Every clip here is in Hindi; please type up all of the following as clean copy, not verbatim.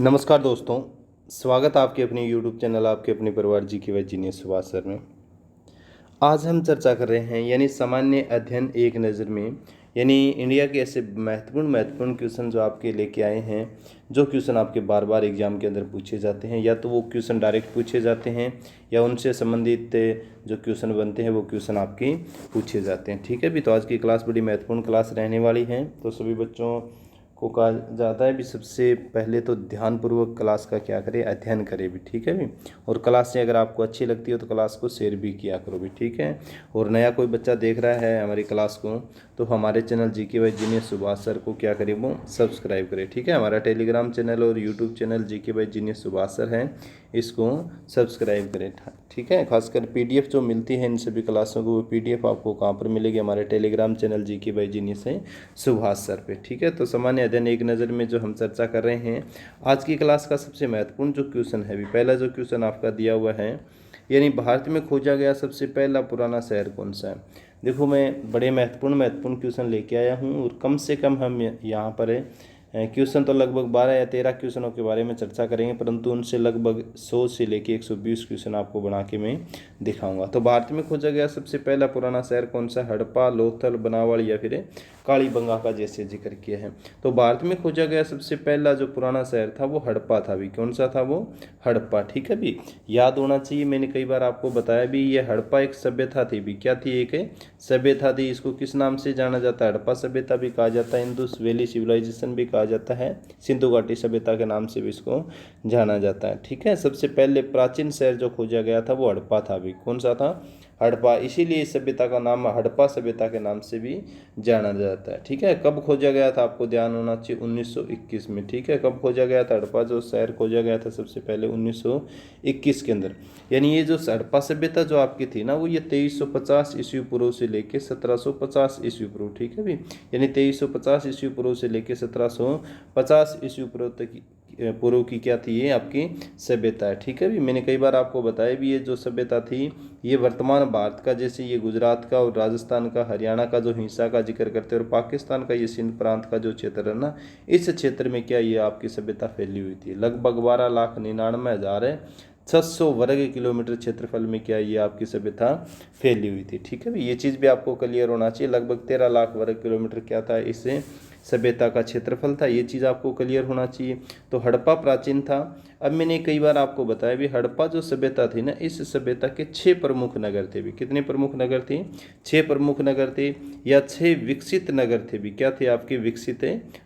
नमस्कार दोस्तों, स्वागत है आपके अपने यूट्यूब चैनल आपके अपने परिवार जी के वाई जीनियस सुभाष सर में। आज हम चर्चा कर रहे हैं यानी सामान्य अध्ययन एक नज़र में, यानी इंडिया के ऐसे महत्वपूर्ण क्वेश्चन जो आपके लेके आए हैं, जो क्वेश्चन आपके बार बार एग्जाम के अंदर पूछे जाते हैं, या तो वो क्वेश्चन डायरेक्ट पूछे जाते हैं या उनसे संबंधित जो क्वेश्चन बनते हैं वो क्वेश्चन आपके पूछे जाते हैं। ठीक है भी, तो आज की क्लास बड़ी महत्वपूर्ण क्लास रहने वाली है। तो सभी बच्चों को कहा जाता है भी सबसे पहले तो ध्यानपूर्वक क्लास का क्या करें, अध्ययन करें भी। ठीक है भी, और क्लास से अगर आपको अच्छी लगती हो तो क्लास को शेयर भी किया करो भी। ठीक है, और नया कोई बच्चा देख रहा है हमारी क्लास को तो हमारे चैनल जी के वाई जीनियस सुभाष सर को क्या करें, वो सब्सक्राइब करें। ठीक है, हमारा टेलीग्राम चैनल और यूट्यूब चैनल जी के वाई जीनियस सुभाष सर है, इसको सब्सक्राइब करें। ठीक है, खासकर पीडीएफ जो मिलती है इन सभी क्लासों को, वो पीडीएफ आपको कहाँ पर मिलेगी, हमारे टेलीग्राम चैनल जी के वाई जीनियस है सुभाष सर पे। ठीक है, तो सामान्य अध्ययन एक नज़र में जो हम चर्चा कर रहे हैं, आज की क्लास का सबसे महत्वपूर्ण जो क्वेश्चन है, पहला जो क्वेश्चन आपका दिया हुआ है, यानी भारत में खोजा गया सबसे पहला पुराना शहर कौन सा है। देखो, मैं बड़े महत्वपूर्ण क्वेश्चन लेके आया हूँ, और कम से कम हम यहाँ पर क्वेश्चन तो लगभग 12 या 13 क्वेश्चनों के बारे में चर्चा करेंगे, परंतु उनसे लगभग 100 से लेके 120 क्वेश्चन आपको बना के मैं दिखाऊंगा। तो भारत में खोजा गया सबसे पहला पुराना शहर कौन सा, हड़प्पा, लोथल, बनावल या फिर कालीबंगा का जैसे जिक्र किया है। तो भारत में खोजा गया सबसे पहला जो पुराना शहर था वो हड़प्पा था भी। कौन सा था वो, हड़प्पा। ठीक है भी, याद होना चाहिए, मैंने कई बार आपको बताया भी, ये हड़प्पा एक सभ्यता थी भी। क्या थी, एक सभ्यता थी। इसको किस नाम से जाना जाता है, हड़प्पा सभ्यता भी कहा जाता है, इंदुस वैली सिविलाइजेशन भी कहा जाता है, सिंधु घाटी सभ्यता के नाम से भी इसको जाना जाता है। ठीक है, सबसे पहले प्राचीन शहर जो खोजा गया था वो हड़प्पा था भी। कौन सा था, हड़प्पा। इसीलिए इस सभ्यता का नाम हड़प्पा सभ्यता के नाम से भी जाना जाता है। ठीक है, कब खोजा गया था आपको ध्यान होना चाहिए, 1921 में। ठीक है, कब खोजा गया था, हड़प्पा जो शहर खोजा गया था सबसे पहले 1921 के अंदर। यानी ये जो हड़प्पा सभ्यता जो आपकी थी ना, वो ये 2350 ईस्वी पूर्व से लेके 1750 ईस्वी पूर्व। ठीक है भी, यानी 2350 ईस्वी पूर्व से लेके 1750 ईस्वी पूर्व की क्या थी, ये आपकी सभ्यता है। ठीक है भी, मैंने कई बार आपको बताया भी, ये जो सभ्यता थी ये वर्तमान भारत का, जैसे ये गुजरात का और राजस्थान का, हरियाणा का जो हिस्सा का जिक्र करते हैं, और पाकिस्तान का ये सिंध प्रांत का जो क्षेत्र है ना, इस क्षेत्र में क्या ये आपकी सभ्यता फैली हुई थी। लगभग 12,99,600 वर्ग किलोमीटर क्षेत्रफल में क्या ये आपकी सभ्यता फैली हुई थी। ठीक है भी, ये चीज़ भी आपको क्लियर होना चाहिए। लगभग 13 लाख वर्ग किलोमीटर क्या था, इससे सभ्यता का क्षेत्रफल था, ये चीज़ आपको क्लियर होना चाहिए। तो हड़प्पा प्राचीन था। अब मैंने कई बार आपको बताया भी, हड़प्पा जो सभ्यता थी ना, इस सभ्यता के 6 प्रमुख नगर थे भी। कितने प्रमुख नगर थे, 6 प्रमुख नगर थे, या 6 विकसित नगर थे भी। क्या थे आपके, विकसित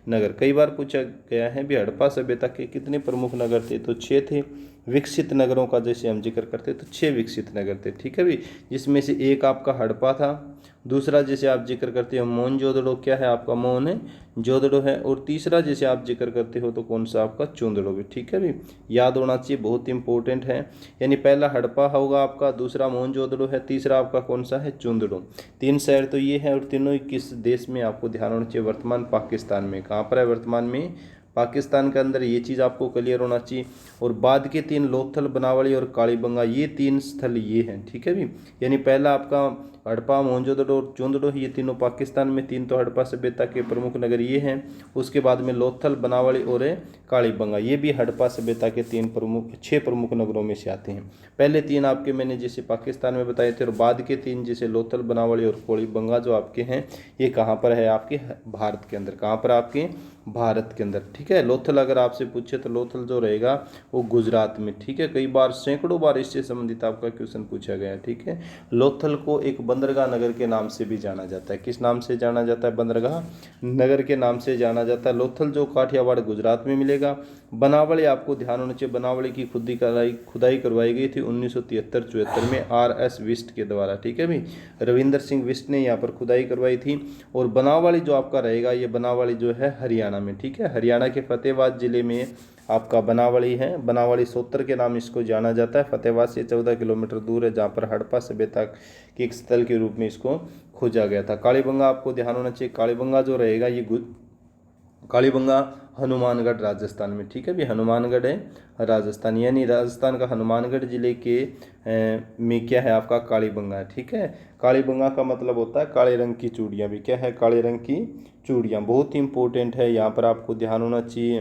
नगर। कई बार पूछा गया है भी, हड़प्पा सभ्यता के कितने प्रमुख नगर थे, तो 6 थे। विकसित नगरों का जैसे हम जिक्र करते तो 6 विकसित नगर थे। ठीक है भी, जिसमें से एक आपका हड़प्पा था, दूसरा जैसे आप जिक्र करते हो मोहनजोदड़ो, क्या है आपका, मोहनजोदड़ो है, और तीसरा जैसे आप जिक्र करते हो तो कौन सा आपका, चुंदड़ो भी। ठीक है भी, याद होना चाहिए, बहुत इंपॉर्टेंट है। यानी पहला हड़प्पा होगा आपका, दूसरा मोहनजोदड़ो है, तीसरा आपका कौन सा है, चुंदड़ो। 3 शहर तो ये हैं, और तीनों ही किस देश में आपको ध्यान होना चाहिए, वर्तमान पाकिस्तान में। कहाँ पर है, वर्तमान में पाकिस्तान के अंदर, ये चीज़ आपको क्लियर होना चाहिए। और बाद के 3 लोथल, बनावली और कालीबंगा, ये 3 स्थल ये हैं। ठीक है भी, यानी पहला आपका हड़प्पा, मोहनजोदड़ो और चुंदड़ो, ये तीनों पाकिस्तान में, 3 तो हड़प्पा सभ्यता के प्रमुख नगर ये हैं। उसके बाद में लोथल, बनावली और कालीबंगा, ये भी हड़प्पा सभ्यता के 6 प्रमुख नगरों में से आते हैं। पहले 3 आपके मैंने जैसे पाकिस्तान में बताए थे, और बाद के 3 जैसे लोथल, बनावली और कालीबंगा जो आपके हैं, ये कहाँ पर है, आपके भारत के अंदर। कहाँ पर, आपके भारत के अंदर। ठीक है, लोथल अगर आपसे पूछे तो लोथल जो रहेगा वो गुजरात में। ठीक है, कई बार सैकड़ों बार इससे संबंधित आपका क्वेश्चन पूछा गया है। ठीक है, लोथल को एक बंदरगाह नगर के नाम से भी जाना जाता है। किस नाम से जाना जाता है, बंदरगाह नगर के नाम से जाना जाता है। लोथल जो काठियावाड़ गुजरात में मिलेगा। बनावली आपको ध्यान होना चाहिए, बनावली की खुदाई करवाई गई थी 1973-74 में RS विस्ट के द्वारा। ठीक है भी, रविंदर सिंह विस्ट ने यहाँ पर खुदाई करवाई थी। और बनावली जो आपका रहेगा, ये बनावली जो है हरियाणा में। ठीक है, हरियाणा के फतेहाबाद जिले में आपका बनावली है। बनावली सोतर के नाम इसको जाना जाता है। फतेहाबाद से 14 किलोमीटर दूर है, जहाँ पर हड़प्पा सभ्यता के एक स्थल के रूप में इसको खोजा गया था। कालीबंगा आपको ध्यान होना चाहिए, कालीबंगा जो रहेगा ये कालीबंगा हनुमानगढ़ राजस्थान में। ठीक है भी, हनुमानगढ़ है राजस्थान, यानी राजस्थान का हनुमानगढ़ जिले के में क्या है आपका, कालीबंगा है। ठीक है, कालीबंगा का मतलब होता है काले रंग की चूड़ियाँ भी। क्या है, काले रंग की चूड़ियाँ, बहुत ही इंपॉर्टेंट है, यहाँ पर आपको ध्यान होना चाहिए।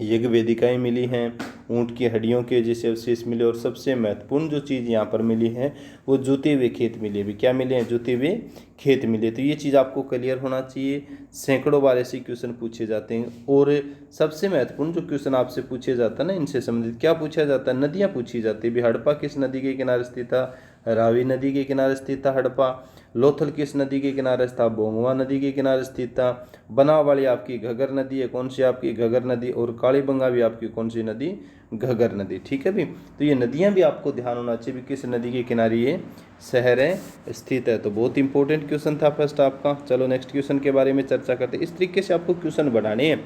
यज्ञ वेदिकाएँ मिली हैं, ऊँट की हड्डियों के जैसे अवशेष मिले, और सबसे महत्वपूर्ण जो चीज़ यहाँ पर मिली है वो जुते हुए खेत मिले भी। क्या मिले हैं? जुते हुए खेत मिले। तो ये चीज़ आपको क्लियर होना चाहिए। सैकड़ों बार ऐसे क्वेश्चन पूछे जाते हैं। और सबसे महत्वपूर्ण जो क्वेश्चन आपसे पूछे जाता है ना, इनसे संबंधित क्या पूछा जाता है? नदियाँ पूछी जाती है भी। हड़प्पा किस नदी के किनारे स्थित था? रावी नदी के किनारे स्थित था हड़प्पा। लोथल किस नदी के किनारे था? बोंगवा नदी के किनारे स्थित था। बनावाली आपकी घगर नदी है, कौन सी आपकी? घगर नदी। और कालीबंगा भी आपकी कौन सी नदी? घगर नदी। ठीक है भी। तो ये नदियां भी आपको ध्यान होना चाहिए भी किस नदी के किनारे ये शहर है स्थित है। तो बहुत इंपॉर्टेंट क्वेश्चन था फर्स्ट आपका। चलो नेक्स्ट क्वेश्चन के बारे में चर्चा करते हैं। इस तरीके से आपको क्वेश्चन बढ़ाने हैं।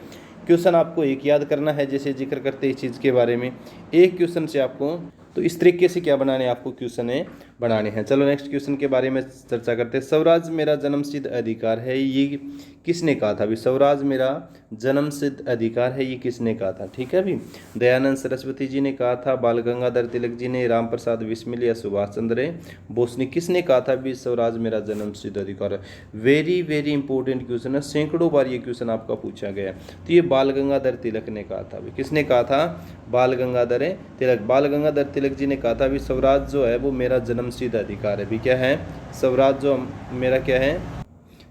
क्वेश्चन आपको एक याद करना है, जैसे जिक्र करते इस चीज़ के बारे में, एक क्वेश्चन से आपको, तो इस तरीके से क्या बनाने हैं आपको? क्वेश्चन है बनाने हैं। चलो नेक्स्ट क्वेश्चन के बारे में चर्चा करते हैं। स्वराज मेरा जन्मसिद्ध अधिकार है, ये किसने कहा था? अभी स्वराज मेरा जन्मसिद्ध अधिकार है, ये किसने कहा था? ठीक है अभी, दयानंद सरस्वती जी ने कहा था, बाल गंगाधर तिलक जी ने, राम प्रसाद बिस्मिल या सुभाष चंद्र बोस ने, किसने कहा था भी स्वराज मेरा जन्मसिद्ध अधिकार है? वेरी वेरी इंपॉर्टेंट क्वेश्चन है, सैकड़ों बार ये क्वेश्चन आपका पूछा गया है। तो ये बाल गंगाधर तिलक ने कहा था। किसने कहा था? बाल गंगाधर तिलक। बाल गंगाधर तिलक जी ने कहा था भी स्वराज जो है वो मेरा जन्मसिद्ध अधिकार है भी। क्या है? स्वराज जो मेरा क्या है?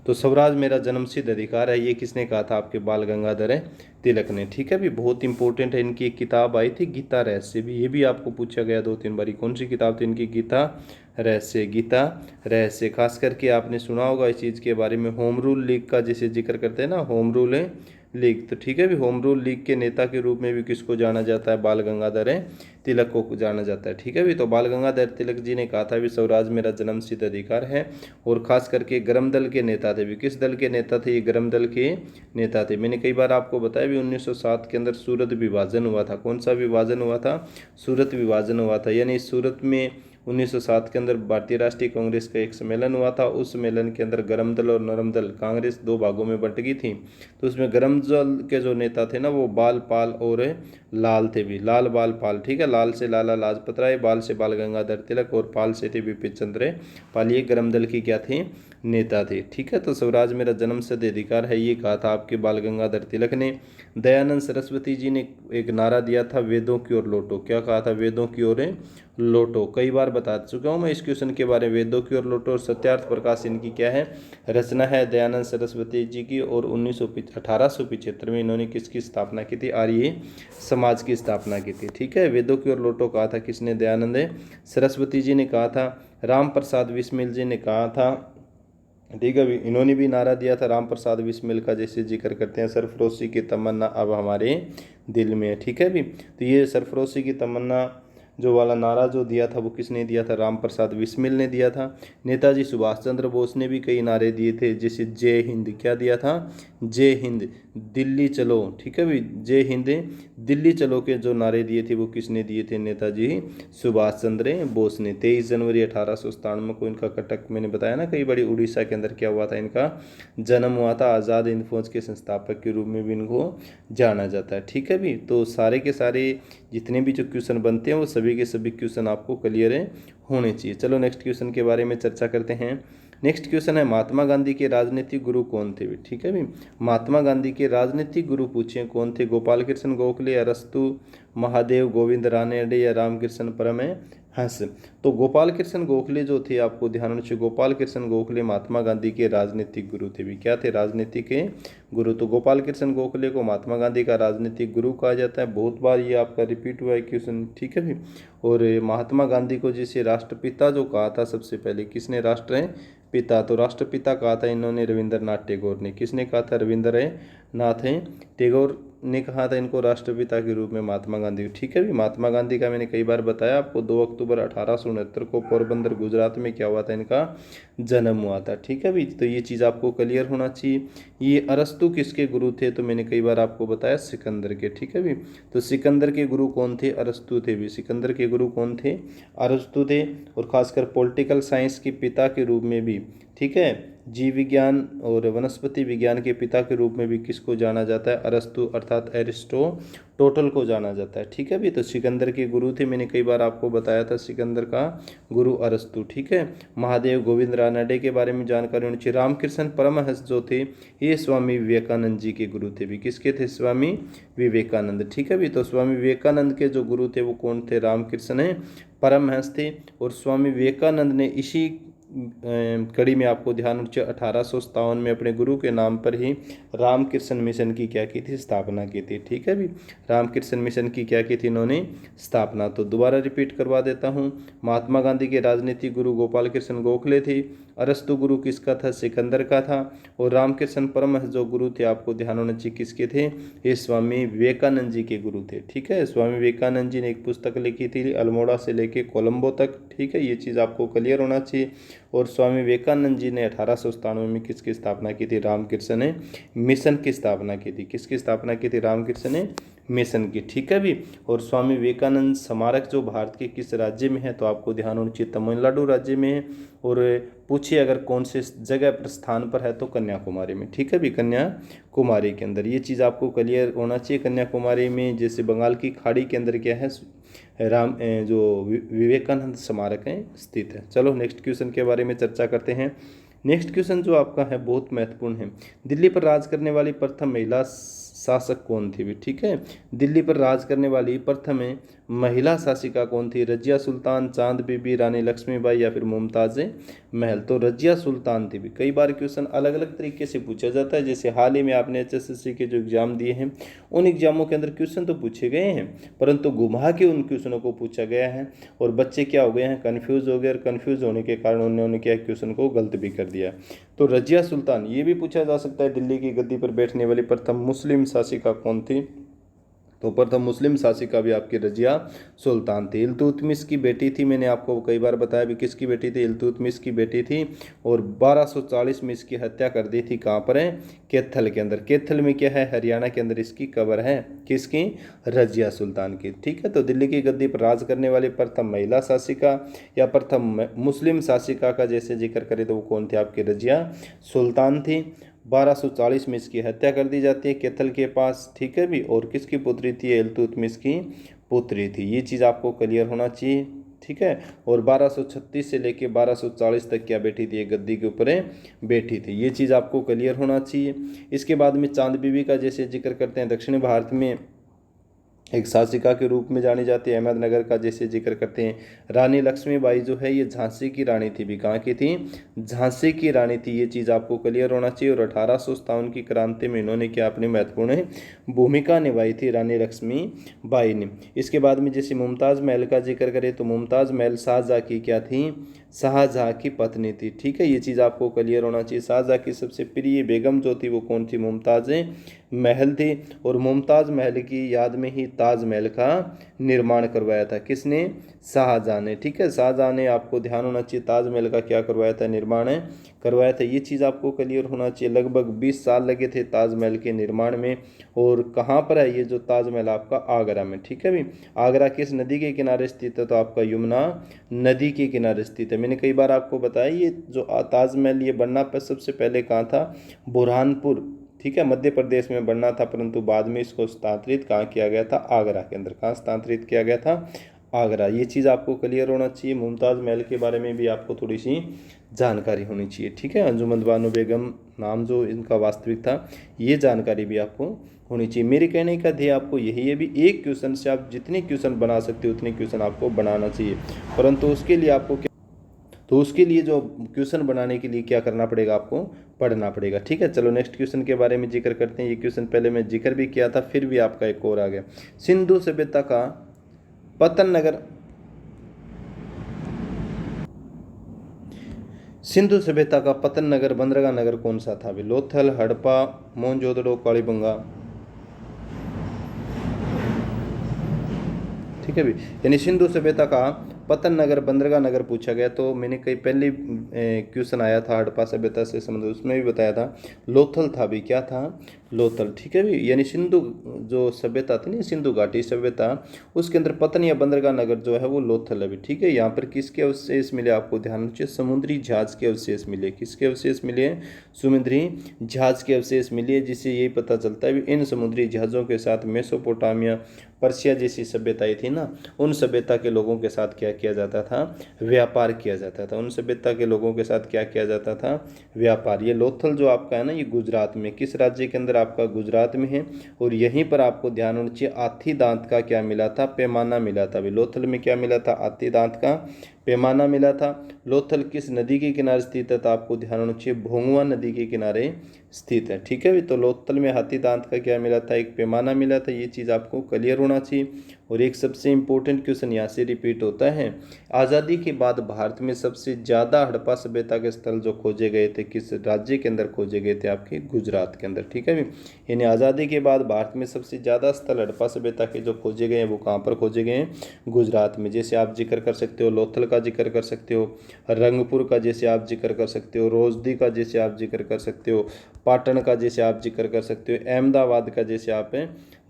तो स्वराज मेरा जन्मसिद्ध अधिकार है, ये किसने कहा था? आपके बाल गंगाधर तिलक ने। ठीक है भी, बहुत इंपॉर्टेंट है। इनकी एक किताब आई थी गीता रहस्य भी, ये भी आपको पूछा गया 2-3 बारी। कौन सी किताब थी इनकी? गीता रहस्य। गीता रहस्य, खास करके आपने सुना होगा इस चीज़ के बारे में। होम रूल लीग का जैसे जिक्र करते हैं ना, होम रूल लीग। तो ठीक है भी, होम रूल लीग के नेता के रूप में भी किसको जाना जाता है? बाल गंगाधर तिलक को जाना जाता है। ठीक है भी, तो बाल गंगाधर तिलक जी ने कहा था भी स्वराज मेरा जन्मसिद्ध अधिकार है। और खास करके गर्म दल के नेता थे भी। किस दल के नेता थे? ये गर्म दल के नेता थे। मैंने कई बार आपको बताया भी 1907 के अंदर सूरत विभाजन हुआ था। कौन सा विभाजन हुआ था? सूरत विभाजन हुआ था। यानी सूरत में 1907 के अंदर भारतीय राष्ट्रीय कांग्रेस का एक सम्मेलन हुआ था। उस सम्मेलन के अंदर गर्म दल और नरम दल कांग्रेस दो भागों में बंट गई थी। तो उसमें गर्म दल के जो नेता थे ना, वो बाल पाल और लाल थे भी। लाल बाल पाल। ठीक है, लाल से लाला लाजपत राय, बाल से बाल गंगाधर तिलक और पाल से थे बिपिन चंद्र पाल। ये गर्म दल की क्या थे? नेता थे। ठीक है, तो स्वराज मेरा जन्मसिद्ध अधिकार है, ये कहा था आपके बाल गंगाधर तिलक ने। दयानंद सरस्वती जी ने एक नारा दिया था, वेदों की ओर लौटो। क्या कहा था? वेदों की ओर लौटो। कई बार बता चुका हूँ मैं इस क्वेश्चन के बारे में। वेदों की ओर लौटो। सत्यार्थ प्रकाश इनकी क्या है? रचना है दयानंद सरस्वती जी की। और 1875 में इन्होंने किसकी स्थापना की थी? आर्य समाज की स्थापना की थी। ठीक है, वेदों की ओर लौटो कहा था किसने? दयानंद सरस्वती जी ने कहा था। राम प्रसाद बिस्मिल जी ने कहा था। ठीक है, इन्होंने भी नारा दिया था राम प्रसाद बिस्मिल का, जैसे जिक्र करते हैं, सरफरोशी की तमन्ना अब हमारे दिल में है। ठीक है भी, तो ये सरफरोशी की तमन्ना जो वाला नारा जो दिया था वो किसने दिया था? राम प्रसाद बिस्मिल ने दिया था। नेताजी सुभाष चंद्र बोस ने भी कई नारे दिए थे, जैसे जय हिंद। क्या दिया था? जय हिंद, दिल्ली चलो। ठीक है भी, जय हिंद दिल्ली चलो के जो नारे दिए थे वो किसने दिए थे? नेताजी सुभाष चंद्र बोस ने। 23 जनवरी 1897 को इनका कटक, मैंने बताया ना कई बड़ी, उड़ीसा के अंदर क्या हुआ था? इनका जन्म हुआ था। आज़ाद हिंद फौज के संस्थापक के रूप में भी इनको जाना जाता है। ठीक है भी, तो सारे के सारे जितने भी जो क्वेश्चन बनते हैं वो सभी के सभी क्वेश्चन आपको क्लियर होने चाहिए। चलो नेक्स्ट क्वेश्चन के बारे में चर्चा करते हैं। नेक्स्ट क्वेश्चन है, महात्मा गांधी के राजनीतिक गुरु कौन थे? ठीक है भी, महात्मा गांधी के राजनीतिक गुरु पूछे कौन थे? गोपाल कृष्ण गोखले, अरस्तु महादेव, गोविंद रानडे या रामकृष्ण परमहंस। तो गोपाल कृष्ण गोखले जो थे, आपको ध्यान होना चाहिए, गोपाल कृष्ण गोखले महात्मा गांधी के राजनीतिक गुरु थे भी। क्या थे? राजनीतिक के गुरु। तो गोपाल कृष्ण गोखले को महात्मा गांधी का राजनीतिक गुरु कहा जाता है। बहुत बार ये आपका रिपीट हुआ है क्वेश्चन। ठीक है भी, और महात्मा गांधी को जिसे राष्ट्रपिता जो कहा था सबसे पहले, किसने? राष्ट्र पिता। तो राष्ट्रपिता कहा था इन्होंने रविंद्रनाथ टैगोर ने। किसने कहा था? रविंद्रनाथ टैगोर ने कहा था इनको राष्ट्रपिता के रूप में महात्मा गांधी। ठीक है भी, महात्मा गांधी का मैंने कई बार बताया आपको, 2 अक्टूबर 1869 को पोरबंदर गुजरात में क्या हुआ था? इनका जन्म हुआ था। ठीक है भी, तो ये चीज़ आपको क्लियर होना चाहिए। ये अरस्तु किसके गुरु थे? तो मैंने कई बार आपको बताया सिकंदर के। ठीक है भी, तो सिकंदर के गुरु कौन थे? अरस्तु थे भी। सिकंदर के गुरु कौन थे? अरस्तु थे। और खासकर पॉलिटिकल साइंस के पिता के रूप में भी, ठीक है, जीव विज्ञान और वनस्पति विज्ञान के पिता के रूप में भी किसको जाना जाता है? अरस्तु अर्थात एरिस्टोटल को जाना जाता है। ठीक है भी, तो सिकंदर के गुरु थे, मैंने कई बार आपको बताया था, सिकंदर का गुरु अरस्तु। ठीक है, महादेव गोविंद रानडे के बारे में जानकारी होनी चाहिए। रामकृष्ण परमहंस जो थे ये स्वामी विवेकानंद जी के गुरु थे भी। किसके थे? स्वामी विवेकानंद। ठीक है भी, तो स्वामी विवेकानंद के जो गुरु थे वो कौन थे? रामकृष्ण है परमहंस थे। और स्वामी विवेकानंद ने इसी कड़ी में आपको ध्यान रखिए 1857 में अपने गुरु के नाम पर ही रामकृष्ण मिशन की क्या की थी? स्थापना की थी। ठीक है भी, रामकृष्ण मिशन की क्या की थी इन्होंने? स्थापना। तो दोबारा रिपीट करवा देता हूँ। महात्मा गांधी के राजनीतिक गुरु गोपाल कृष्ण गोखले थे। अरस्तु गुरु किसका था? सिकंदर का था। और रामकृष्ण परमहंस जो गुरु थे आपको ध्यान होना चाहिए किसके थे? ये स्वामी विवेकानंद जी के गुरु थे। ठीक है, स्वामी विवेकानंद जी ने एक पुस्तक लिखी थी अल्मोड़ा से लेके कोलंबो तक। ठीक है, ये चीज़ आपको क्लियर होना चाहिए। और स्वामी विवेकानंद जी ने 1897 में किसकी स्थापना की थी? रामकृष्ण मिशन की स्थापना की थी। किसकी स्थापना की थी? रामकृष्ण मिशन की। ठीक है भी, और स्वामी विवेकानंद स्मारक जो भारत के किस राज्य में है? तो आपको ध्यान होना चाहिए तमिलनाडु राज्य में है। और पूछिए अगर कौन से जगह पर स्थान पर है तो कन्याकुमारी में। ठीक है भी, कन्याकुमारी के अंदर। ये चीज़ आपको क्लियर होना चाहिए। कन्याकुमारी में जैसे बंगाल की खाड़ी के अंदर क्या है? जो विवेकानंद स्मारक है स्थित है। चलो नेक्स्ट क्वेश्चन के बारे में चर्चा करते हैं। नेक्स्ट क्वेश्चन जो आपका है बहुत महत्वपूर्ण है। दिल्ली पर राज करने वाली प्रथम महिला शासक कौन थी भी? ठीक है, दिल्ली पर राज करने वाली प्रथम महिला शासिका कौन थी? रजिया सुल्तान, चांद बीबी, रानी लक्ष्मीबाई या फिर मुमताज महल? तो रजिया सुल्तान थी भी। कई बार क्वेश्चन अलग अलग तरीके से पूछा जाता है। जैसे हाल ही में आपने एचएसएससी के जो एग्जाम दिए हैं उन एग्जामों के अंदर क्वेश्चन तो पूछे गए हैं परंतु घुमा के उन क्वेश्चनों को पूछा गया है और बच्चे क्या हो गए हैं? कन्फ्यूज हो गए और कन्फ्यूज होने के कारण उन्होंने क्या क्वेश्चन को गलत भी कर दिया। तो रजिया सुल्तान ये भी पूछा जा सकता है दिल्ली की गद्दी पर बैठने वाली प्रथम मुस्लिम शासिका कौन थी? तो प्रथम मुस्लिम शासिका भी आपकी रजिया सुल्तान थी। इल्तुतमिश की बेटी थी, मैंने आपको कई बार बताया भी किसकी बेटी थी? इल्तुतमिश की बेटी थी। और 1240 में इसकी हत्या कर दी थी। कहाँ पर है? कैथल के अंदर। कैथल में क्या है? हरियाणा के अंदर इसकी कब्र है। किसकी? रजिया सुल्तान की। ठीक है, तो दिल्ली की गद्दी पर राज करने वाली प्रथम महिला शासिका या प्रथम मुस्लिम शासिका का जैसे जिक्र करें तो वो कौन थी? आपकी रजिया सुल्तान थी। 1240 में इसकी हत्या कर दी जाती है कैथल के पास। ठीक है भी, और किसकी पुत्री थी? इल्तुतमिश की पुत्री थी। ये चीज़ आपको क्लियर होना चाहिए। ठीक है, और 1236 से लेके 1240 तक क्या बैठी थी? गद्दी के ऊपर बैठी थी। ये चीज़ आपको क्लियर होना चाहिए। इसके बाद में चांद बीबी का जैसे जिक्र करते हैं, दक्षिण भारत में एक शासिका के रूप में जानी जाती है। अहमदनगर का जैसे जिक्र करते हैं। रानी लक्ष्मीबाई जो है ये झांसी की रानी थी भी। कहाँ की थी? झांसी की रानी थी। ये चीज़ आपको क्लियर होना चाहिए। और 1857 की क्रांति में इन्होंने क्या अपनी महत्वपूर्ण भूमिका निभाई थी रानी लक्ष्मीबाई ने। इसके बाद में जैसे मुमताज़ महल का जिक्र करें तो मुमताज़ महल शाहजहाँ की क्या थी? शाहजहाँ की पत्नी थी। ठीक है, ये चीज़ आपको क्लियर होना चाहिए। शाहजहाँ की सबसे प्रिय बेगम जो थी वो कौन थी? मुमताज़ महल थी। और मुमताज़ महल की याद में ही ताजमहल का निर्माण करवाया था। किसने? शाहजहाँ ने। ठीक है, शाहजहाँ ने आपको ध्यान होना चाहिए ताजमहल का क्या करवाया था? निर्माण करवाया था। ये चीज़ आपको क्लियर होना चाहिए। लगभग 20 साल लगे थे ताजमहल के निर्माण में। और कहाँ पर है ये जो ताजमहल? आपका आगरा में। ठीक है भी, आगरा किस नदी के किनारे स्थित है? तो आपका यमुना नदी के किनारे स्थित है। मैंने कई बार आपको बताया ये जो ताजमहल ये बनना पर सबसे पहले कहाँ था? बुरहानपुर। ठीक है, मध्य प्रदेश में बनना था परंतु बाद में इसको स्थानांतरित कहाँ किया गया था? आगरा के अंदर। कहाँ स्थानांतरित किया गया था? आगरा। ये चीज़ आपको क्लियर होना चाहिए। मुमताज़ महल के बारे में भी आपको थोड़ी सी जानकारी होनी चाहिए। ठीक है, अंजुमन बानो बेगम नाम जो इनका वास्तविक था ये जानकारी भी आपको होनी चाहिए। मेरे कहने का ध्येय आपको यही है भी एक क्वेश्चन से आप जितने क्वेश्चन बना सकते हो उतने क्वेश्चन आपको बनाना चाहिए। परंतु उसके लिए आपको तो उसके लिए जो क्वेश्चन बनाने के लिए क्या करना पड़ेगा? आपको पढ़ना पड़ेगा। ठीक है, चलो नेक्स्ट क्वेश्चन के बारे में जिक्र करते हैं। ये क्वेश्चन पहले मैं जिक्र भी किया था फिर भी आपका एक और आ गया। सिंधु सभ्यता का पतन नगर सिंधु सभ्यता का पतन नगर बंदरगाह नगर कौन सा था? भी लोथल, हड़प्पा, मोहनजोदड़ो, कालीबंगा। ठीक है भी, यानी सिंधु सभ्यता का पतन नगर, बंदरगाह नगर पूछा गया। तो मैंने कई पहले क्वेश्चन आया था हड़प्पा सभ्यता से संबंधित, उसमें भी बताया था लोथल था भी, क्या था, लोथल, ठीक है भी। यानी सिंधु जो सभ्यता थी ना, सिंधु घाटी सभ्यता, उसके अंदर पतन या बंदरगाह नगर जो है वो लोथल है भी, ठीक है। यहाँ पर किसके अवशेष मिले आपको ध्यान रखिए, समुद्री जहाज के अवशेष मिले। किसके अवशेष मिले, समुद्री जहाज के अवशेष मिले, जिससे यही पता चलता है भी इन समुद्री जहाज़ों के साथ मेसोपोटामिया, पर्शिया जैसी सभ्यताएं थी ना, उन सभ्यता के लोगों के साथ क्या किया जाता था, व्यापार किया जाता था। उन सभ्यता के लोगों के साथ क्या किया जाता था, व्यापार। ये लोथल जो आपका है ना, ये गुजरात में, किस राज्य के अंदर, आपका गुजरात में है। और यहीं पर आपको ध्यान होना चाहिए, हाथी दांत का क्या मिला था, पैमाना मिला था। लोथल में क्या मिला था, हाथी दांत का पैमाना मिला था। लोथल किस नदी के किनारे स्थित है, तो आपको ध्यान होना चाहिए, भोंगवा नदी के किनारे स्थित है, ठीक है भी। तो लोथल में हाथी दांत का क्या मिला था, एक पैमाना मिला था। ये चीज़ आपको क्लियर होना चाहिए। और एक सबसे इंपॉर्टेंट क्वेश्चन यहाँ से रिपीट होता है, आज़ादी के बाद भारत में सबसे ज़्यादा हड़प्पा सभ्यता के स्थल जो खोजे गए थे, किस राज्य के अंदर खोजे गए थे, आपके गुजरात के अंदर, ठीक है भी। यानी आज़ादी के बाद भारत में सबसे ज़्यादा स्थल हड़प्पा सभ्यता के जो खोजे गए हैं वो कहाँ पर खोजे गए हैं, गुजरात में। जैसे आप जिक्र कर सकते हो लोथल का जिक्र कर सकते हो, रंगपुर का जैसे आप जिक्र कर सकते हो, रोजदी का जैसे आप जिक्र कर सकते हो, पाटन का जैसे आप जिक्र कर सकते हो, अहमदाबाद का जैसे आप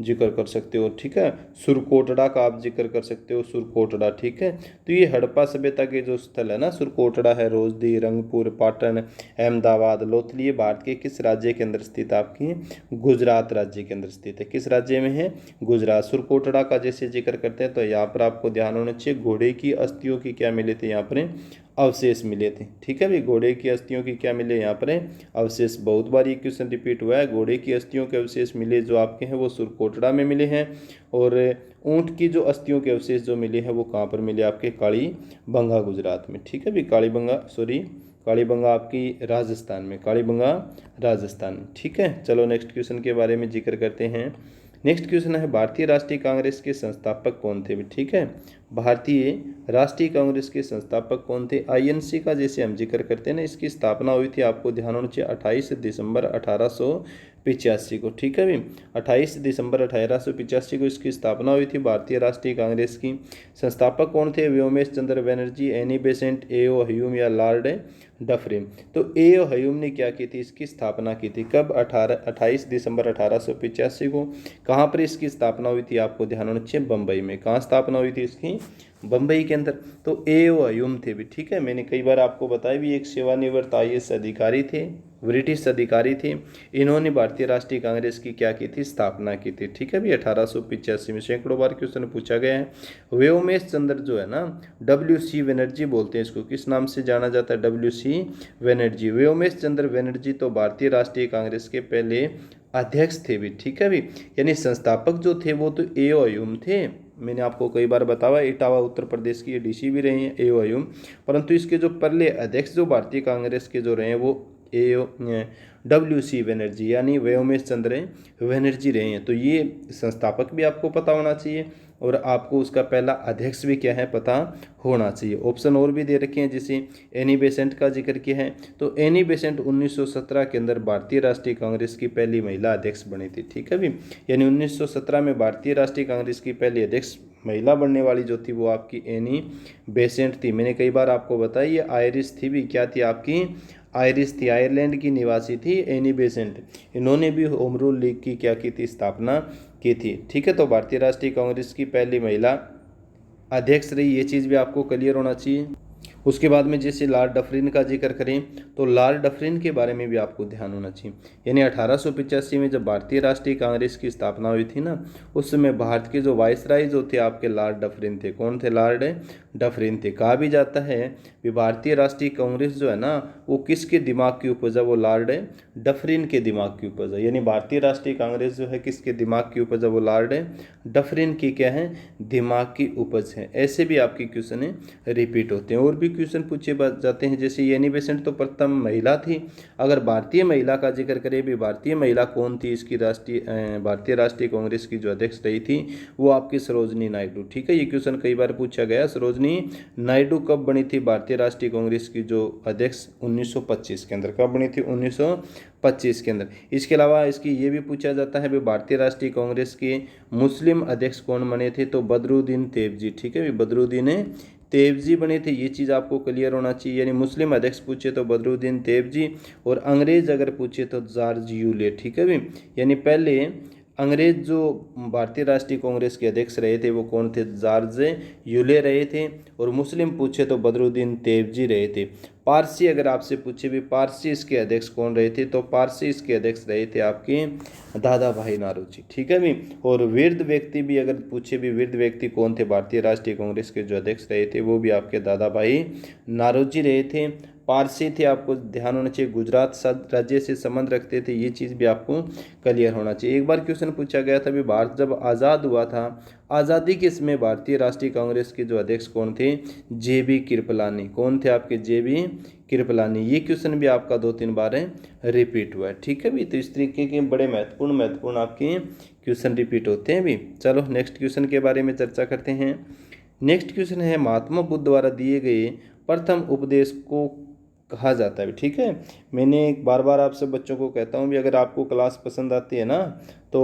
जिक्र कर सकते हो, ठीक है। सुरकोटड़ा का आप जिक्र कर सकते हो, सुरकोटड़ा, ठीक है। तो ये हड़प्पा सभ्यता के जो स्थल है ना, सुरकोटड़ा है, रोजदी, रंगपुर, पाटन, अहमदाबाद, लोथल, ये भारत के किस राज्य के अंदर स्थित, आपकी गुजरात राज्य के अंदर स्थित है। किस राज्य में है, गुजरात। सुरकोटड़ा का जैसे जिक्र करते हैं तो यहाँ पर आपको ध्यान होना चाहिए, घोड़े की अस्थियों की क्या मिले थे, यहाँ पर अवशेष मिले थे, ठीक है भाई। घोड़े की अस्थियों की क्या मिले, यहाँ पर अवशेष। बहुत बार ये क्वेश्चन रिपीट हुआ है, घोड़े की अस्थियों के अवशेष मिले जो आपके हैं वो सुरकोटड़ा में मिले हैं। और ऊंट की जो अस्थियों के अवशेष जो मिले हैं वो कहाँ पर मिले, आपके कालीबंगा गुजरात में, ठीक है भाई। कालीबंगा आपकी राजस्थान में, कालीबंगा राजस्थान, ठीक है। चलो नेक्स्ट क्वेश्चन के बारे में जिक्र करते हैं। नेक्स्ट क्वेश्चन है, भारतीय राष्ट्रीय कांग्रेस के संस्थापक कौन थे, ठीक है। भारतीय राष्ट्रीय कांग्रेस के संस्थापक कौन थे, आईएनसी का जैसे हम जिक्र करते हैं ना, इसकी स्थापना हुई थी, आपको ध्यान होना चाहिए, 28 दिसंबर 1885 को, ठीक है भाई। 28 दिसंबर 1885 को इसकी स्थापना हुई थी भारतीय राष्ट्रीय कांग्रेस की। संस्थापक कौन थे, Womesh Chandra Banerjee, Annie Besant, A O. Hume या लॉर्ड डफरिन। तो ए.ओ. ह्यूम ने क्या की थी, इसकी स्थापना की थी, कब, 28 दिसंबर 1885 को। कहाँ पर इसकी स्थापना हुई थी, आपको ध्यान होना चाहिए, बम्बई में। कहाँ स्थापना हुई थी इसकी, बम्बई के अंदर। तो ए.ओ. ह्यूम थे भी, ठीक है। मैंने कई बार आपको बताया भी, एक सेवानिवृत्त आईएएस अधिकारी थे, ब्रिटिश अधिकारी थे। इन्होंने भारतीय राष्ट्रीय कांग्रेस की क्या की थी, स्थापना की थी, ठीक है भी, 1885 में। सैकड़ों बार क्वेश्चन पूछा गया है। व्योमेश चंद्र जो है ना, WC बनर्जी बोलते हैं इसको, किस नाम से जाना जाता है, WC बनर्जी। व्योमेश चंद्र बनर्जी तो भारतीय राष्ट्रीय कांग्रेस के पहले अध्यक्ष थे भी, ठीक है भी। यानी संस्थापक जो थे वो तो ए.ओ. ह्यूम थे। मैंने आपको कई बार बताया, इटावा उत्तर प्रदेश की डीसी भी रहे हैं ए.ओ. ह्यूम, परंतु इसके जो पहले अध्यक्ष जो भारतीय कांग्रेस के जो रहे हैं वो WC बनर्जी यानी व्योमेश चंद्र बनर्जी रहे हैं। तो ये संस्थापक भी आपको पता होना चाहिए और आपको उसका पहला अध्यक्ष भी क्या है, पता होना चाहिए। ऑप्शन और भी दे रखे हैं, जैसे एनी बेसेंट का जिक्र किया है। तो एनी बेसेंट 1917 के अंदर भारतीय राष्ट्रीय कांग्रेस की पहली महिला अध्यक्ष बनी थी, ठीक है भी। यानी 1917 में भारतीय राष्ट्रीय कांग्रेस की पहली अध्यक्ष महिला बनने वाली जो थी वो आपकी एनी बेसेंट थी। मैंने कई बार आपको बताया ये आयरिश थी भी, क्या थी, आपकी आयरिश थी, आयरलैंड की निवासी थी एनी बेसेंट। इन्होंने भी होम रूल लीग की क्या की थी, स्थापना की थी, ठीक है। तो भारतीय राष्ट्रीय कांग्रेस की पहली महिला अध्यक्ष रही, ये चीज़ भी आपको क्लियर होना चाहिए। उसके बाद में जैसे लॉर्ड डफरिन का जिक्र करें तो लॉर्ड डफरिन के बारे में भी आपको ध्यान होना चाहिए। यानी 1885 में जब भारतीय राष्ट्रीय कांग्रेस की स्थापना हुई थी ना, उस समय भारत के जो वायसराय जो थे आपके लॉर्ड डफरिन थे। कौन थे, लॉर्ड डफरिन थे। कहा भी जाता है कि भारतीय राष्ट्रीय कांग्रेस जो है ना वो किसके दिमाग की उपज है, वो लॉर्ड डफरिन के दिमाग की उपज है। यानी भारतीय राष्ट्रीय कांग्रेस जो है किसके दिमाग की उपज है, वो लॉर्ड डफरिन की क्या है, दिमाग की उपज है। ऐसे भी आपकी क्वेश्चन रिपीट होते हैं। और भी क्वेश्चन पूछे जाते हैं, जैसे एनी बेसेंट तो प्रथम महिला थी। अगर भारतीय महिला का जिक्र करें भी, भारतीय महिला कौन थी, इसकी भारतीय राष्ट्रीय कांग्रेस की जो अध्यक्ष रही थी वो आपकी सरोजनी नायडू, ठीक है। ये क्वेश्चन कई बार पूछा गया, सरोजनी नायडू कब बनी थी भारतीय राष्ट्रीय कांग्रेस की जो अध्यक्ष, 1925 के अंदर। कब बनी थी, 1925 के अंदर। इसके अलावा इसकी ये भी पूछा जाता है भी भारतीय राष्ट्रीय कांग्रेस के मुस्लिम अध्यक्ष कौन बने थे, तो बदरुद्दीन तेबजी, ठीक है। बदरुद्दीन तेवजी बने थे, ये चीज़ आपको क्लियर होना चाहिए। यानी मुस्लिम अध्यक्ष पूछे तो बदरुद्दीन तेवजी, और अंग्रेज अगर पूछे तो जॉर्ज यूले। ठीक है भी, यानी पहले अंग्रेज जो भारतीय राष्ट्रीय कांग्रेस के अध्यक्ष रहे थे वो कौन थे, जॉर्ज यूले रहे थे। और मुस्लिम पूछे तो बदरुद्दीन तेवजी रहे थे। पारसी अगर आपसे पूछे भी पारसी इसके अध्यक्ष कौन रहे थे, तो पारसी इसके अध्यक्ष रहे थे आपके दादा भाई नारोजी। ठीक है भी, और वृद्ध व्यक्ति भी अगर पूछे भी, वृद्ध व्यक्ति कौन थे भारतीय राष्ट्रीय कांग्रेस के जो अध्यक्ष रहे थे, वो भी आपके दादा भाई नारोजी रहे थे। पारसी थे, आपको ध्यान होना चाहिए, गुजरात राज्य से संबंध रखते थे, ये चीज़ भी आपको क्लियर होना चाहिए। एक बार क्वेश्चन पूछा गया था भी, भारत जब आज़ाद हुआ था, आज़ादी के समय भारतीय राष्ट्रीय कांग्रेस के जो अध्यक्ष कौन थे, JB कृपलानी। कौन थे आपके, JB कृपलानी। ये क्वेश्चन भी आपका 2-3 बार रिपीट हुआ है। ठीक है भी, तो इस तरीके के बड़े महत्वपूर्ण आपके क्वेश्चन रिपीट होते हैं भी। चलो नेक्स्ट क्वेश्चन के बारे में चर्चा करते हैं। नेक्स्ट क्वेश्चन है, महात्मा बुद्ध द्वारा दिए गए प्रथम उपदेश को कहा जाता है। ठीक है, मैंने बार बार आप सब बच्चों को कहता हूँ भी, अगर आपको क्लास पसंद आती है ना तो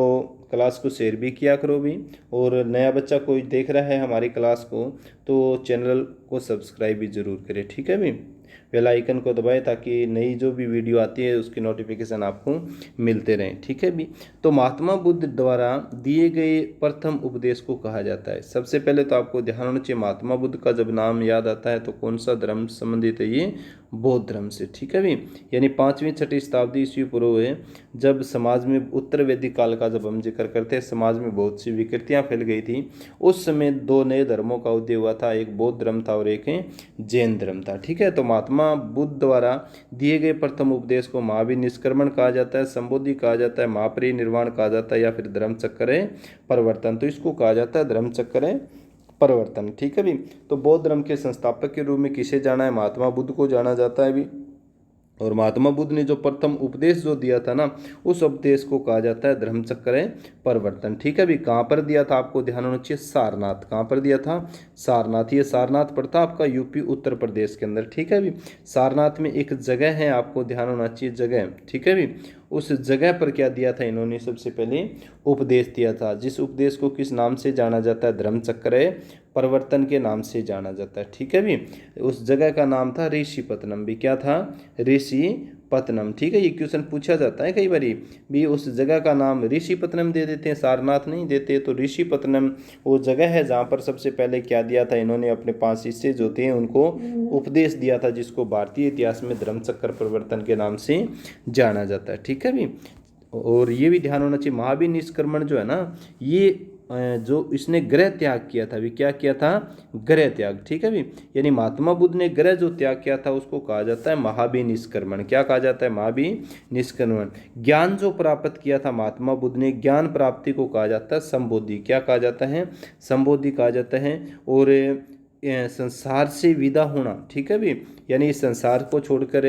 क्लास को शेयर भी किया करो भी, और नया बच्चा कोई देख रहा है हमारी क्लास को तो चैनल को सब्सक्राइब भी ज़रूर करें। ठीक है भी, बेल आइकन को दबाएं ताकि नई जो भी वीडियो आती है उसकी नोटिफिकेशन आपको मिलते रहें। ठीक है भी, तो महात्मा बुद्ध द्वारा दिए गए प्रथम उपदेश को कहा जाता है। सबसे पहले तो आपको ध्यान होना चाहिए, महात्मा बुद्ध का जब नाम याद आता है तो कौन सा धर्म संबंधित है, ये बौद्ध धर्म से। ठीक है भी, यानी 5वीं-6वीं शताब्दी ईस्वी पूर्व है, जब समाज में उत्तर वैदिक काल का जब हम जिक्र करते हैं, समाज में बहुत सी विकृतियां फैल गई थी। उस समय 2 नए धर्मों का उदय हुआ था, एक बौद्ध धर्म था और एक जैन धर्म था। ठीक है, तो महात्मा बुद्ध द्वारा दिए गए प्रथम उपदेश को महाभिनिष्क्रमण कहा जाता है, संबोधि कहा जाता है, महापरिनिर्वाण कहा जाता है, या फिर धर्मचक्र परिवर्तन। तो इसको कहा जाता है धर्मचक्र परिवर्तन। ठीक है भी, तो बौद्ध धर्म के संस्थापक के रूप में किसे जाना है, महात्मा बुद्ध को जाना जाता है भी। और महात्मा बुद्ध ने जो प्रथम उपदेश जो दिया था ना, उस उपदेश को कहा जाता है धर्मचक्र परिवर्तन। ठीक है भी, कहाँ पर दिया था आपको ध्यान होना चाहिए, सारनाथ। कहाँ पर दिया था, सारनाथ। ये सारनाथ पड़ता आपका यूपी उत्तर प्रदेश के अंदर। ठीक है भी, सारनाथ में एक जगह है, आपको ध्यान होना चाहिए जगह। ठीक है भी, उस जगह पर क्या दिया था इन्होंने, सबसे पहले उपदेश दिया था, जिस उपदेश को किस नाम से जाना जाता है, धर्मचक्र परिवर्तन के नाम से जाना जाता है। ठीक है भी, उस जगह का नाम था ऋषिपत्तनम भी। क्या था, ऋषिपत्तनम। ठीक है, ये क्वेश्चन पूछा जाता है कई बारी भी, उस जगह का नाम ऋषिपत्तनम दे देते हैं, सारनाथ नहीं देते। तो ऋषिपत्तनम वो जगह है जहाँ पर सबसे पहले क्या दिया था इन्होंने, अपने 5 शिष्य जो थे उनको उपदेश दिया था, जिसको भारतीय इतिहास में धर्मचक्र परिवर्तन के नाम से जाना जाता है। ठीक है भी, और ये भी ध्यान होना चाहिए, महाभिनिष्क्रमण जो है ना, ये जो इसने ग्रह त्याग किया था भी, क्या किया था, ग्रह त्याग। ठीक है भी, यानी महात्मा बुद्ध ने ग्रह जो त्याग किया था उसको कहा जाता है महाभिनिष्क्रमण। क्या कहा जाता है, महाभिनिष्क्रमण। ज्ञान जो प्राप्त किया था महात्मा बुद्ध ने, ज्ञान प्राप्ति को कहा जाता है संबोधि। क्या कहा जाता है, संबोधि कहा जाता है। और संसार से विदा होना। ठीक है भी, यानी इस संसार को छोड़कर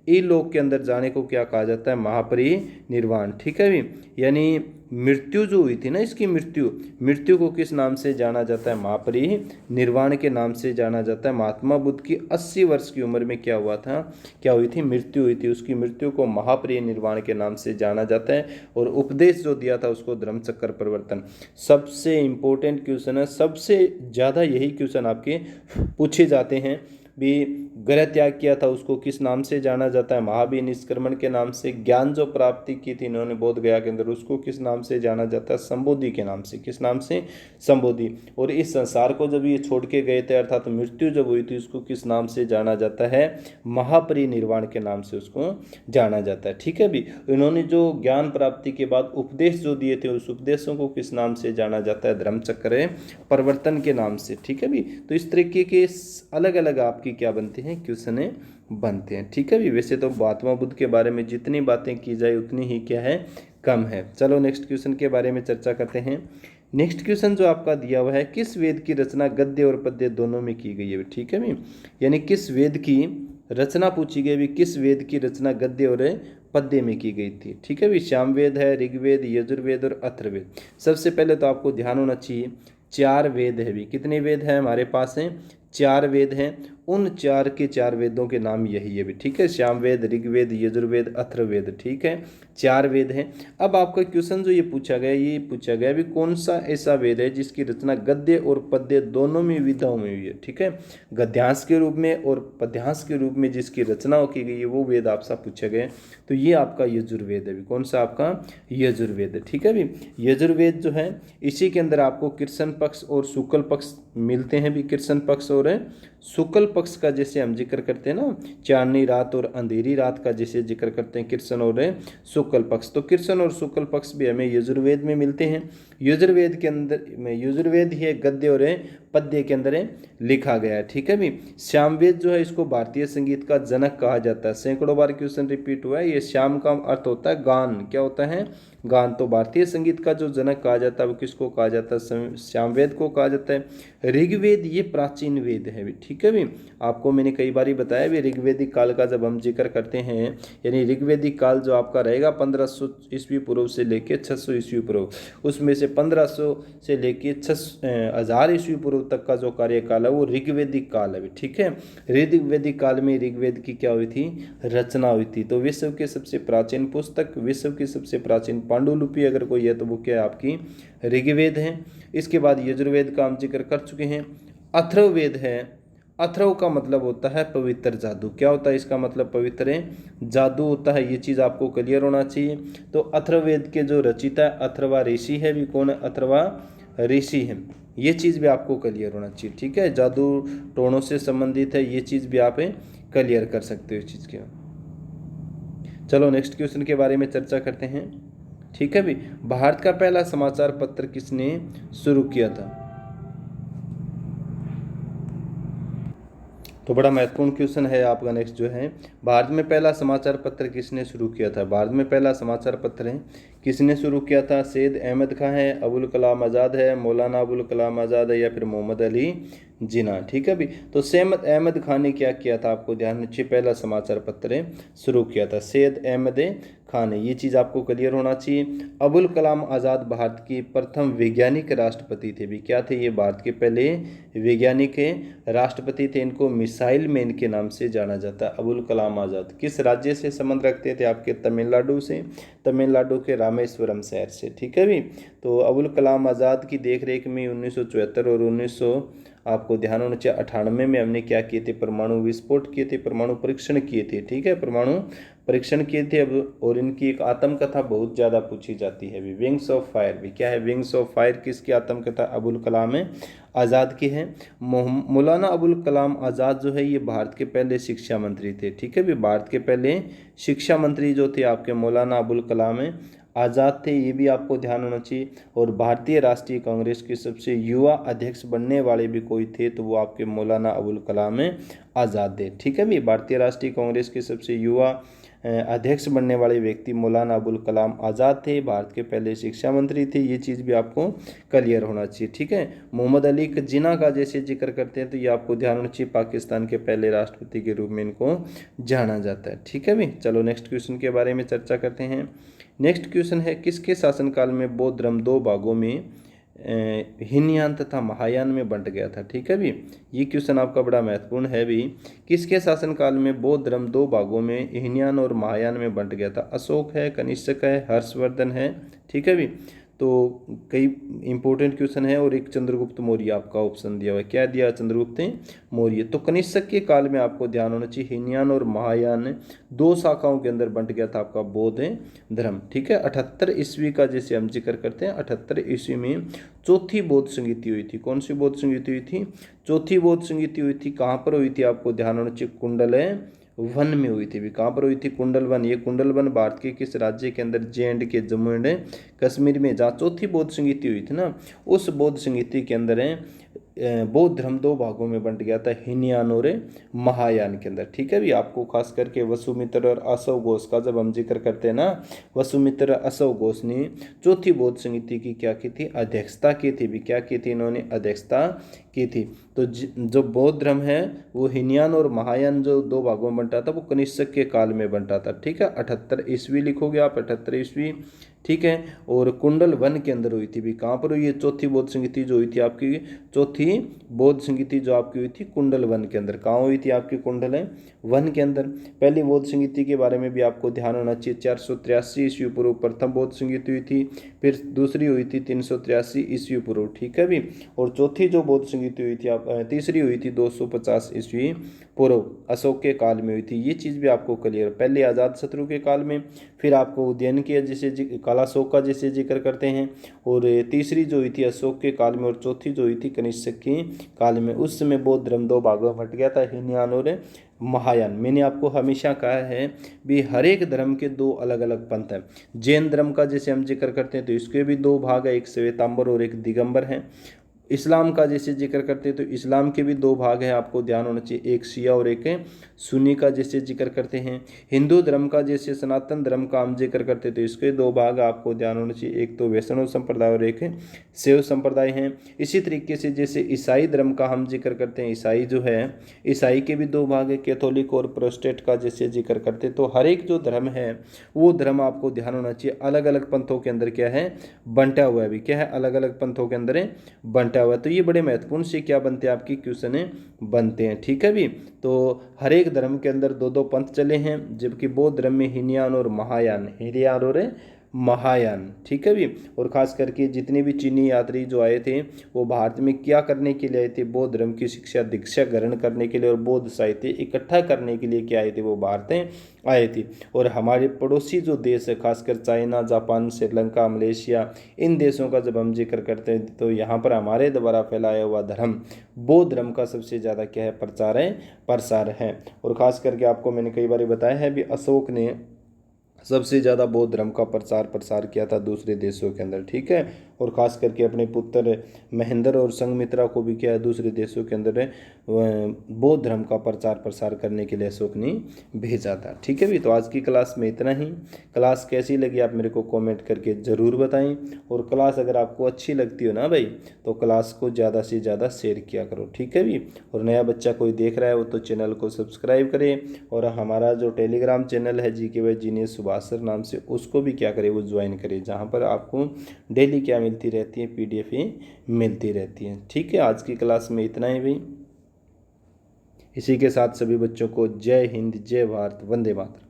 ई लोक के अंदर जाने को क्या कहा जाता है, महापरिनिर्वाण। ठीक है भी, यानी मृत्यु जो हुई थी ना, इसकी मृत्यु को किस नाम से जाना जाता है, महापरिनिर्वाण के नाम से जाना जाता है। महात्मा बुद्ध की 80 वर्ष की उम्र में क्या हुआ था, क्या हुई थी, मृत्यु हुई थी। उसकी मृत्यु को महापरिनिर्वाण के नाम से जाना जाता है। और उपदेश जो दिया था उसको धर्मचक्र परिवर्तन। सबसे इंपॉर्टेंट क्वेश्चन है, सबसे ज़्यादा यही क्वेश्चन आपके पूछे जाते हैं भी। ग्रह त्याग किया था उसको किस नाम से जाना जाता है, महाभिनिष्क्रमण के नाम से। ज्ञान जो प्राप्ति की थी इन्होंने बोध गया के अंदर, उसको किस नाम से जाना जाता है, संबोधि के नाम से। किस नाम से, संबोधि। और इस संसार को जब ये छोड़ के गए थे, अर्थात तो मृत्यु जब हुई थी, उसको किस नाम से जाना जाता है, महापरिनिर्वाण के नाम से उसको जाना जाता है। ठीक है भी, इन्होंने जो ज्ञान प्राप्ति के बाद उपदेश जो दिए थे, उस उपदेशों को किस नाम से जाना जाता है, धर्मचक्र परिवर्तन के नाम से। ठीक है भी, तो इस तरीके के अलग अलग आपकी क्या बनते हैं, क्वेश्चन बनते हैं। ठीक है भी, वैसे तो महात्मा बुद्ध के बारे में जितनी बातें की जाए उतनी ही क्या है, कम है। चलो नेक्स्ट क्वेश्चन के बारे में चर्चा करते हैं। नेक्स्ट क्वेश्चन जो आपका दिया हुआ है, किस वेद की रचना गद्य और पद्य दोनों में की गई है। ठीक है भी, यानी किस वेद की रचना पूछी गई भी, किस वेद की रचना गद्य और पद्य में की गई थी। ठीक है भी, सामवेद है, ऋग्वेद, यजुर्वेद और अथर्ववेद। सबसे पहले तो आपको ध्यान होना चाहिए 4 वेद है भी। कितने वेद हैं हमारे पास हैं, 4 वेद हैं। उन चार के चार वेदों के नाम यही है भी, ठीक है। सामवेद, ऋग्वेद, यजुर्वेद, अथर्ववेद, ठीक है, चार वेद हैं। अब आपका क्वेश्चन जो ये पूछा गया, ये पूछा गया भी कौन सा ऐसा वेद है जिसकी रचना गद्य और पद्य दोनों में विधाओं में हुई है, ठीक है। गद्यांश के रूप में और पद्यांश के रूप में जिसकी रचना की गई है वो वेद आपसे पूछा गया। तो ये आपका यजुर्वेद है भी। कौन सा आपका? यजुर्वेद है, ठीक है भी। यजुर्वेद जो है इसी के अंदर आपको कृष्ण पक्ष और शुक्ल पक्ष मिलते हैं भी। कृष्ण पक्ष और शुक्ल पक्ष का जैसे हम जिक्र करते हैं ना, चांदनी रात और अंधेरी रात का जैसे जिक्र करते हैं कृष्ण और शुक्ल पक्ष, तो कृष्ण और शुक्ल पक्ष भी हमें यजुर्वेद में मिलते हैं। यजुर्वेद के अंदर में यजुर्वेद ही गद्य और पद्य के अंदर लिखा गया है, ठीक है भी। सामवेद जो है इसको भारतीय संगीत का जनक कहा जाता है। सैकड़ों बार क्वेश्चन रिपीट हुआ है। ये श्याम का अर्थ होता है गान। क्या होता है? गान। तो भारतीय संगीत का जो जनक कहा जाता है वो किसको कहा जाता है? सामवेद को कहा जाता है। ऋग्वेद ये प्राचीन वेद है भी, ठीक है भी। आपको मैंने कई बार बताया भी, ऋग्वेदिक काल का जब हम जिक्र करते हैं, यानी ऋग्वेदिक काल जो आपका रहेगा 1500 ईस्वी पूर्व से लेके 600 ईस्वी पूर्व, उसमें से 1500 से लेके 1000 ईस्वी पूर्व तक का जो कार्यकाल है वो ऋग्वेदिक काल है, ठीक है। ऋग्वेदिक काल में ऋग्वेद की क्या हुई थी? रचना हुई थी। तो विश्व के सबसे प्राचीन पुस्तक, विश्व की सबसे प्राचीन पांडुलिपि अगर कोई है तो वो क्या आपकी ऋग्वेद है। इसके बाद यजुर्वेद का हम जिक्र कर चुके हैं। अथर्ववेद है। अथर्व का मतलब होता है पवित्र जादू। क्या होता है इसका मतलब? पवित्र जादू होता है। ये चीज़ आपको क्लियर होना चाहिए। तो अथर्ववेद के जो रचिता अथर्वा ऋषि है भी कौन है? अथर्वा ऋषि है। ये चीज़ भी आपको क्लियर होना चाहिए, ठीक है। जादू टोनों से संबंधित है, ये चीज़ भी आप क्लियर कर सकते हो इस चीज़ के। चलो नेक्स्ट क्वेश्चन के बारे में चर्चा करते हैं, ठीक है भी। भारत का पहला समाचार पत्र किसने शुरू किया था? तो बड़ा महत्वपूर्ण क्वेश्चन है आपका नेक्स्ट जो है, भारत में पहला समाचार पत्र किसने शुरू किया था? भारत में पहला समाचार पत्र है किसने शुरू किया था? सैयद अहमद खां है, अबुल कलाम आज़ाद है, मौलाना अबुल कलाम आज़ाद है, या फिर मोहम्मद अली जिन्ना, ठीक है भी। तो सैयद अहमद खान ने क्या किया था? आपको ध्यान रखिए, पहला समाचार पत्र शुरू किया था सैयद अहमद खान ने। ये चीज़ आपको क्लियर होना चाहिए। अबुल कलाम आज़ाद भारत के प्रथम वैज्ञानिक राष्ट्रपति थे भी। क्या थे ये? भारत के पहले वैज्ञानिक राष्ट्रपति थे। इनको मिसाइल मैन के नाम से जाना जाता है। अबुल कलाम आज़ाद किस राज्य से संबंध रखते थे? आपके तमिलनाडु से, तमिलनाडु के रामेश्वरम शहर से, ठीक है भी। तो अबुल कलाम आज़ाद की देखरेख में 1974 और 1900 आपको ध्यान होना चाहिए 98 में हमने क्या किए थे? परमाणु विस्फोट किए थे, परमाणु परीक्षण किए थे, ठीक है, परमाणु परीक्षण किए थे। अब और इनकी एक आत्मकथा बहुत ज़्यादा पूछी जाती है भी, विंग्स ऑफ फायर भी। क्या है विंग्स ऑफ फायर? किसकी आत्मकथा? अबुल कलाम आज़ाद की है। मौलाना अबुल कलाम आज़ाद जो है ये भारत के पहले शिक्षा मंत्री थे, ठीक है भी। भारत के पहले शिक्षा मंत्री जो थे आपके मौलाना अबुल कलाम आज़ाद थे, ये भी आपको ध्यान होना चाहिए। और भारतीय राष्ट्रीय कांग्रेस के सबसे युवा अध्यक्ष बनने वाले भी कोई थे तो वो आपके मौलाना अबुल कलाम आज़ाद थे, ठीक है भी। भारतीय राष्ट्रीय कांग्रेस के सबसे युवा अध्यक्ष बनने वाले व्यक्ति मौलाना अबुल कलाम आज़ाद थे, भारत के पहले शिक्षा मंत्री थे। ये चीज़ भी आपको क्लियर होना चाहिए, ठीक है। मोहम्मद अली जिन्ना का जैसे जिक्र करते हैं तो ये आपको ध्यान होना चाहिए, पाकिस्तान के पहले राष्ट्रपति के रूप में इनको जाना जाता है, ठीक है भी। चलो नेक्स्ट क्वेश्चन के बारे में चर्चा करते हैं। नेक्स्ट क्वेश्चन है, किसके शासनकाल में बौद्ध धर्म दो भागों में हीनयान तथा महायान में बंट गया था? ठीक है भी, ये क्वेश्चन आपका बड़ा महत्वपूर्ण है भी। किसके शासनकाल में बौद्ध धर्म दो भागों में हीनयान और महायान में बंट गया था? अशोक है, कनिष्क है, हर्षवर्धन है, ठीक है भी। तो कई इंपॉर्टेंट क्वेश्चन है। और एक चंद्रगुप्त मौर्य आपका ऑप्शन दिया हुआ है। क्या दिया? चंद्रगुप्त मौर्य। तो कनिष्क के काल में आपको ध्यान होना चाहिए हीनयान और महायान दो शाखाओं के अंदर बंट गया था आपका बौद्ध धर्म, ठीक है। 78 ईस्वी का जैसे हम जिक्र करते हैं, 78 ईस्वी में चौथी बौद्ध संगीति हुई थी। कौन सी बौद्ध संगीति हुई थी? चौथी बौद्ध संगीति हुई थी। कहाँ पर हुई थी? आपको ध्यान होना चाहिए कुंडल वन में हुई थी भी। कहाँ पर हुई थी? कुंडल वन। ये कुंडल वन भारत के किस राज्य के अंदर? J&K, जम्मू एंड कश्मीर में, जहाँ चौथी बौद्ध संगीति हुई थी ना, उस बौद्ध संगीति के अंदर बौद्ध धर्म दो भागों में बंट गया था, हीनयान और महायान के अंदर, ठीक है भी। आपको खास करके वसुमित्र और अशोक घोष का जब हम जिक्र करते हैं ना, वसुमित्र अशोक घोष ने चौथी बौद्ध संगीति की क्या की थी? अध्यक्षता की थी भी। क्या की थी इन्होंने? अध्यक्षता की थी। तो जो बौद्ध धर्म है वो हीनयान और महायान जो दो भागों में बंटा था वो कनिष्क के काल में बंटा था। ठीक है, 78 ईस्वी लिखोगे आप, 78 ईस्वी। ठीक है, और कुंडल वन के अंदर हुई थी भी। कहाँ पर हुई है? चौथी बौद्ध संगीति जो हुई थी आपकी, चौथी बौद्ध संगीति जो आपकी हुई थी कुंडल वन के अंदर। कहाँ हुई थी आपकी? कुंडल वन के अंदर। पहली बौद्ध संगीति के बारे में भी आपको ध्यान होना चाहिए। 483 ईस्वी पूर्व प्रथम बौद्ध संगीति हुई थी, फिर दूसरी हुई थी 383 ईस्वी पूर्व। ठीक है भी। और चौथी जो बौद्ध संगीति हुई थी तीसरी हुई थी 250 ईस्वी पूर्व, अशोक के काल में हुई थी। ये चीज़ भी आपको क्लियर। पहले आजाद शत्रु के काल में, फिर आपको उदयन के जैसे कालाशोक का जैसे जिक्र करते हैं, और तीसरी जो हुई थी अशोक के काल में, और चौथी जो हुई थी कनिष्क के काल में। उस समय बौद्ध धर्म दो भागों में बट गया था, हीनयान और महायान। मैंने आपको हमेशा कहा है भी हर एक धर्म के दो अलग अलग पंथ हैं। जैन धर्म का जैसे हम जिक्र करते हैं तो इसके भी दो भाग है, एक श्वेतांबर और एक दिगंबर हैं। इस्लाम का जैसे जिक्र करते हैं तो इस्लाम के भी दो भाग हैं, आपको ध्यान होना चाहिए, एक शिया और एक सुन्नी का जैसे जिक्र करते हैं। हिंदू धर्म का जैसे सनातन धर्म का हम जिक्र करते हैं तो इसके दो भाग आपको ध्यान होना चाहिए, एक तो वैष्णव संप्रदाय और एक शैव संप्रदाय हैं। इसी तरीके से जैसे ईसाई धर्म का हम जिक्र करते हैं, ईसाई जो है, ईसाई के भी दो भाग है, कैथोलिक और प्रोटेस्टेंट का जैसे जिक्र करते हैं। तो हर एक जो धर्म है वो धर्म आपको ध्यान होना चाहिए अलग अलग पंथों के अंदर क्या है, बंटा हुआ है। भी क्या है, अलग अलग पंथों के अंदर बंटा हुआ है। तो ये बड़े महत्वपूर्ण से क्या बनते हैं, आपकी क्वेश्चन बनते हैं। ठीक है भी। तो हर एक धर्म के अंदर दो दो पंथ चले हैं, जबकि बौद्ध धर्म में हीनयान और महायान, हीनयान और महायान। ठीक है भी। और खास करके जितने भी चीनी यात्री जो आए थे वो भारत में क्या करने के लिए आए थे? बौद्ध धर्म की शिक्षा दीक्षा ग्रहण करने के लिए और बौद्ध साहित्य इकट्ठा करने के लिए क्या आए थे? वो भारत आए थे। और हमारे पड़ोसी जो देश है, खासकर चाइना, जापान, श्रीलंका, मलेशिया, इन देशों का जब हम जिक्र करते हैं तो यहाँ पर हमारे द्वारा फैलाया हुआ धर्म बौद्ध धर्म का सबसे ज़्यादा क्या है, प्रसार है। और खास करके आपको मैंने कई बार बताया है भी, अशोक ने सबसे ज़्यादा बौद्ध धर्म का प्रसार किया था दूसरे देशों के अंदर। ठीक है। और ख़ास करके अपने पुत्र महेंद्र और संघमित्रा को भी क्या है, दूसरे देशों के अंदर बौद्ध धर्म का प्रसार करने के लिए अशोक ने भेजा था। ठीक है भी। तो आज की क्लास में इतना ही। क्लास कैसी लगी आप मेरे को कमेंट करके ज़रूर बताएं। और क्लास अगर आपको अच्छी लगती हो ना भाई, तो क्लास को ज़्यादा से ज़्यादा शेयर किया करो। ठीक है भी। और नया बच्चा कोई देख रहा है वो तो चैनल को सब्सक्राइब करे, और हमारा जो टेलीग्राम चैनल है GK by genius Subhash sir नाम से, उसको भी क्या करे, वो ज्वाइन करे, जहाँ पर आपको डेली क्या मिलती रहती है, PDF मिलती रहती है। ठीक है, आज की क्लास में इतना ही भाई। इसी के साथ सभी बच्चों को जय हिंद, जय भारत, वंदे मातरम।